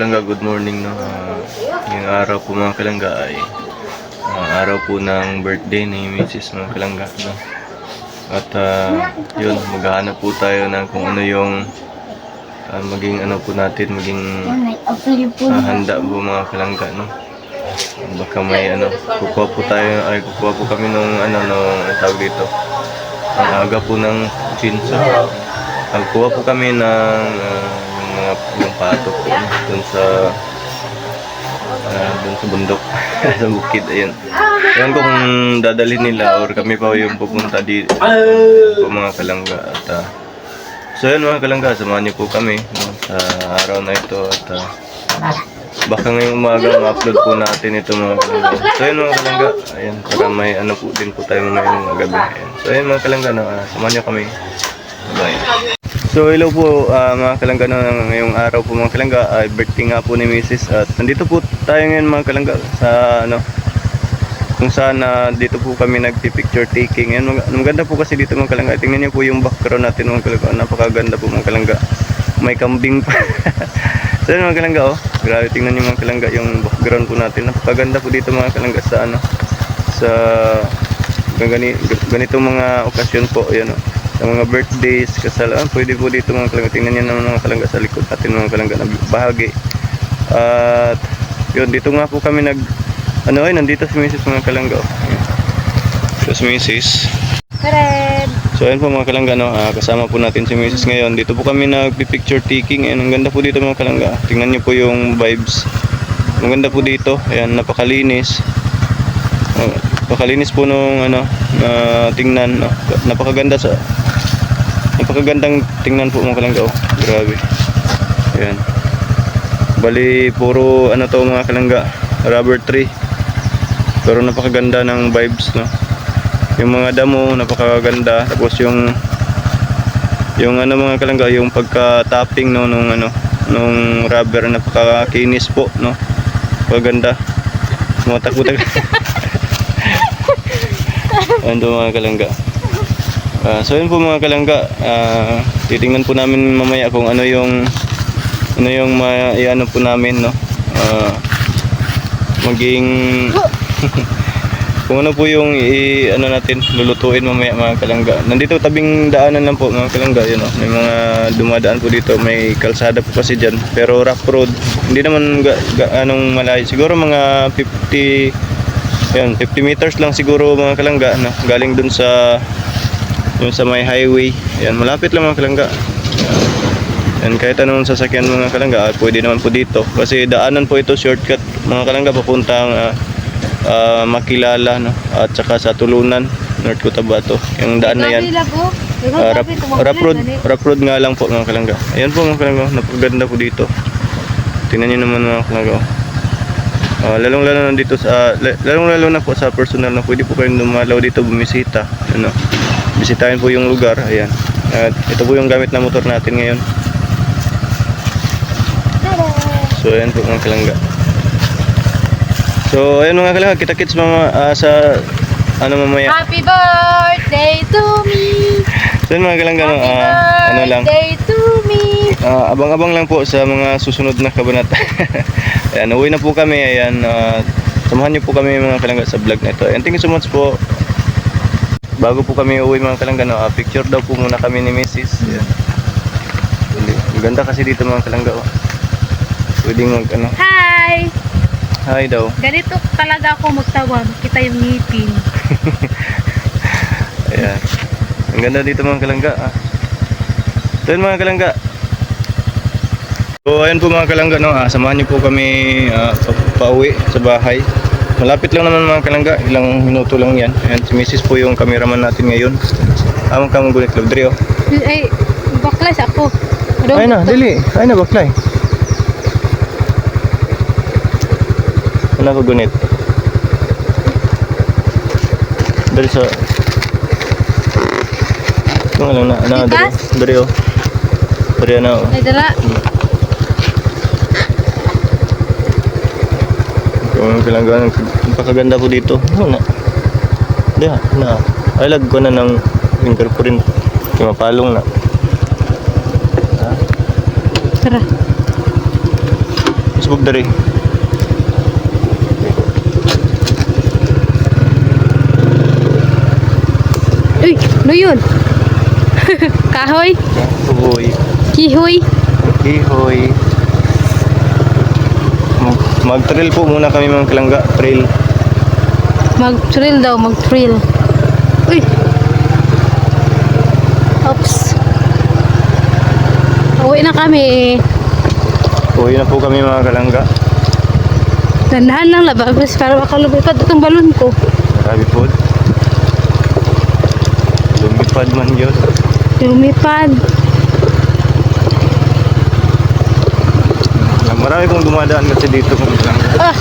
kalangga, good morning, no. Ngayong araw po mga kalangga ay araw po ng birthday ni Mrs. mga kalangga, no. At yun, maghahanap po tayo ng kung ano yung maging ano po natin, maging handa po mga kalangga, no. Baka may ano, kukuha po kami nung ano, nung tawag dito, ang aga po ng chinsa. Kuha po kami ng yung patok po, no? Dun sa bundok sa bukid, ayun. Ayan ko kung dadalhin nila or kami pa yung pupunta dito po mga kalangga. At so yun mga kalangga, samahan niyo po kami, no, sa araw na ito. At baka ngayong umaga ma-upload po natin ito mga kalangga. So yun mga kalangga, ayan, para may ano po din po tayo ngayong gabi. Ayan. So yun mga kalangga, no, samahan niyo kami. Bye. So hello po mga kalangga, no, ngayong araw po mga kalangga ay birthday nga po ni Mrs. At nandito po tayo ngayon mga kalangga sa ano, kung saan dito po kami nagpi-picture taking. Ayan, maganda po kasi dito mga kalangga. Tingnan niyo po yung background natin mga kalangga. Napakaganda po mga kalangga. May kambing pa. So yun mga kalangga, oh. Grabe, tingnan niyo mga kalangga yung background po natin. Napakaganda po dito mga kalangga sa ano, sa ganitong mga okasyon po, ayan, oh. Sa mga birthdays, kasalaan, pwede po dito mga kalangga. Tingnan niyo naman mga kalangga sa likod natin mga kalangga na bahagi. At yun, dito nga po kami nandito si Mrs. mga kalangga, oh. So si Mrs. So ayun po mga kalangga, no, kasama po natin si Mrs. ngayon. Dito po kami nagpi-picture taking. Ayan, ang ganda po dito mga kalangga. Tingnan niyo po yung vibes. Ang ganda po dito. Ayan, napakalinis. Napakalinis po nung ano, tingnan, no. Napakagandang tingnan po mga kalangga, oh. Grabe. Ayan. Bali puro ano to mga kalangga, rubber tree. Pero napakaganda ng vibes, no. Yung mga damo napakaganda, tapos yung ano mga kalangga, yung pagka-tapping, no, nung rubber, napakakinis po, no. Napakaganda. Tumatakbo-takbo. Ando mga kalangga. So yun po mga kalangga, titingnan po namin mamaya kung ano yung i-ano po namin, no. Maging kung ano po yung ano natin lulutuin mamaya mga kalangga. Nandito tabing daanan lang po mga kalangga, yun, oh. May mga dumadaan po dito, may kalsada po kasi dyan, pero rough road, hindi naman anong malayo, siguro mga 50 meters lang siguro mga kalangga, no? Galing dun sa may highway. Yan, malapit lang mga kalangga. Yan, kahit anong sasakyan mga kalangga, pwede naman po dito. Kasi daanan po ito, shortcut mga kalangga, papuntang Makilala, no? At saka sa Tulunan, North Cotabato. Yung daan na yan. Rough road nga lang po mga kalangga. Ayan po mga kalangga, napaganda po dito. Tingnan nyo naman mga kalangga. Lalong-lalo na po sa personal na pwede po kayong dumalaw dito, bumisita, ano, bisitahin po yung lugar. Ayan. At ito po yung gamit na motor natin ngayon. So ayan po mga kalangga. So ayan mga kalangga, kita-kits sa ano mamaya. Happy birthday to me. So ayan mga kalangga, no, ano lang, birthday to me. abang-abang lang po sa mga susunod na kabanata. Ayan, uwi na po kami. Ayan, samahan niyo po kami mga kalangga sa vlog na ito. And thank you so much po. Bago po kami uwi mga kalangga, no, picture daw po muna kami ni Mrs. Ayan. Ganda kasi dito mga kalangga, oh. Pwedeng ano. Hi! Hi daw. Ganito talaga ako magtawa. Makita yung ngipin. Ayan. Ang ganda dito mga kalangga, ah. Ito yun mga kalangga. So ayun po mga kalangga, no, samahan niyo po kami pauwi sa bahay. Malapit lang naman mga kalangga, ilang minuto lang yan. Ayan, si Mrs. po yung cameraman natin ngayon. Amang kamang gunit Claudrio. Ay, baklay ako. Ay na, dili. Ay na, baklay. Ano ko gunit? Dari sa... Ito nga lang na, dari o. Dari na o. Ay, dala. Yung kalangga, napakaganda po dito. Ano na? Diha, na. Ay, lag ko na ng fingerprint. Mapalong na. Tara. Subog dari. Uy, ano yun? Kahoy? Kahoy. Kihoy? Kihoy. Mag-trail po muna kami mga kalangga. Trail. Mag-thrill daw, mag-thrill. Uy! Oops. Uwi na kami. Uwi na po kami mga kalangga. Dandahan lang labas para makalubipad itong balon ko. Marami po. Lumipad man yun. Lumipad. Marami pong dumadaan kasi dito mga kalangga. Ah!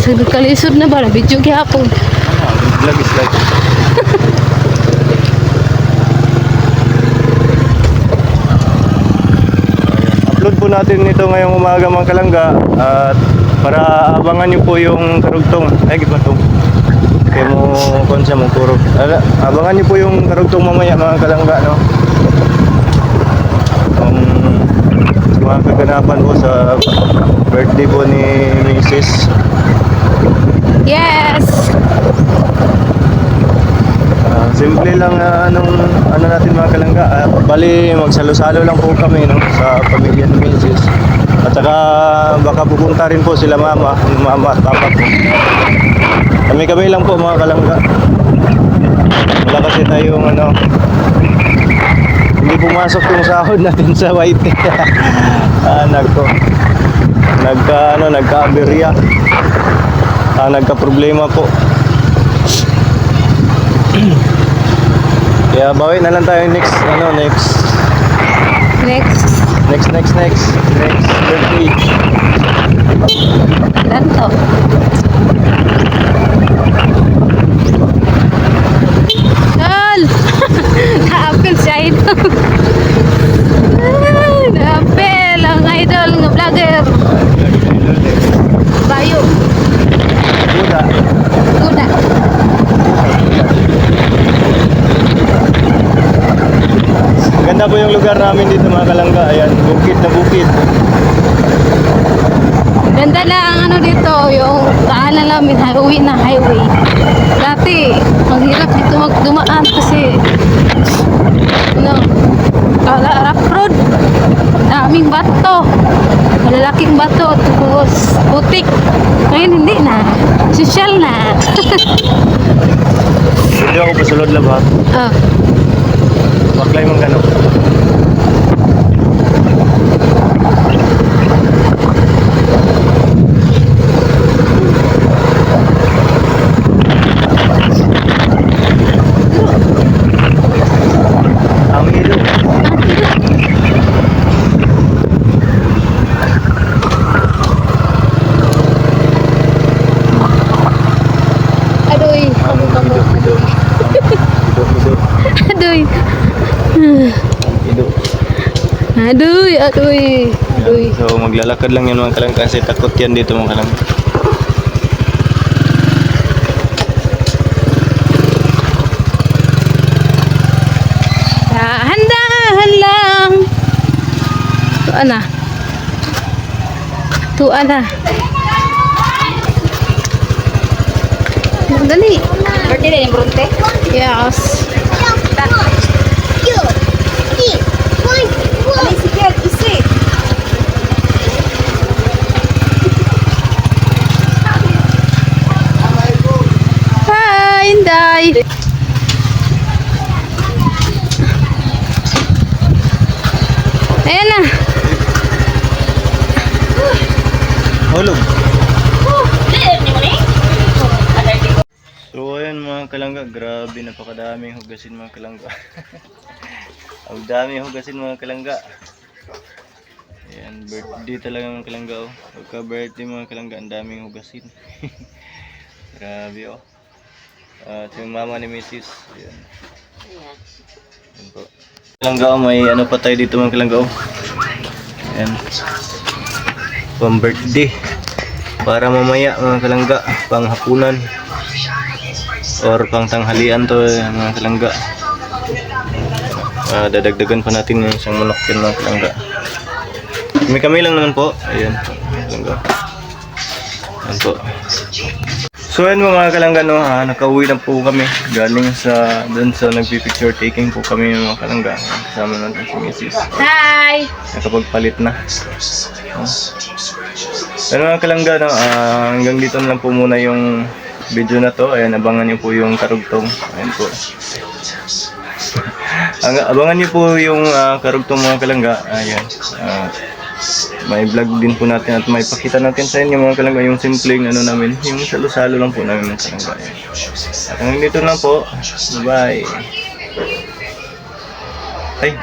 Sagad kalisod na ba? Nabidyo gihapon. Vlog is like. Upload po natin ito ngayong umaga mga kalangga at para abangan nyo po yung karugtong. Ay, giba to. Kaya mo konsya mong kurog. Abangan nyo po yung karugtong mamaya mga kalangga, no? Mga kaganapan po sa birthday po ni Mrs. Yes! Simple lang ano natin mga kalangga. Bali magsalo-salo lang po kami, no, sa pamilya ni Mrs. At saka baka pupunta rin po sila mama at papa ko. Kami lang po mga kalangga. Wala kasi tayong hindi pumasok yung sahod natin sa white. Nagko. Nagka-aberya. Nagka-problema po. Kaya bawi na lang tayo next birthday. Ilan to? Tol! Ka-apel si Idol. Na-apel ang Idol ng vlogger. Bayo. Buda. Kuda. Ganda po yung lugar namin dito mga kalangga. Ayan, bukid na bukid. Ganda na ang dito, yung daanan namin, highway na highway. Dati, ang hirap dito magdumaan kasi rough road. Daming bato. Malalaking bato. Tapos putik. Ngayon hindi na. Social na. Hindi ako pasulod lang ba? Ah. Baklay mong gano'n. Ang ilo. Adoy. Adoy. Adoy. Adoy. Adoy. So maglalakad lang yan mga kalangga kasi takot yan dito mga kalangga. Dahan-dahan lang. Tuan na. Tuan na. Dali. Birthday din yung Bronte? Yes. Ay, sige, isi. Hi, Inday. Ayan na. Hulog. So ayun mga kalangga, grabe napakadaming hugasin mga kalangga. Ang dami hugasin mga kalangga. Ayan, birthday talaga mga kalangga oh. Pagka birthday mga kalangga, ang daming hugasin. Grabe oh. At yung mama ni Mrs. Ayan. Ayan po. Kalangga oh, may ano pa tayo dito mga kalangga oh. Ayan. Pang birthday. Para mamaya mga kalangga, pang hapunan. Or pang tanghalian to mga kalangga. Dadagdagan pa natin yung isang manok yan mga kalangga. Kami lang naman po. Ayan. Kalangga. Ayan po. So ayan mga kalangga, no, nakauwi na po kami galing sa dun sa nagpi-picture taking po kami mga kalangga. Kasama natin si Mrs. Hi! Nakapagpalit na. Ayan mga kalangga, no, hanggang dito na lang po muna yung video na to. Ayan, abangan niyo po yung karugtong. Ayan po. Abangan niyo po yung karugtong mga kalangga. Ayan. May vlog din po natin at may pakita natin sa inyo mga kalangga yung simpleng ano namin, yung salo-salo lang po namin mga kalangga. At hanggang dito lang po. Bye. Ay.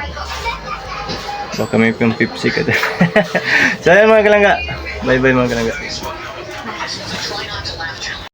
Baka may pang pipsi ka. So ayan mga kalangga. Bye bye mga kalangga.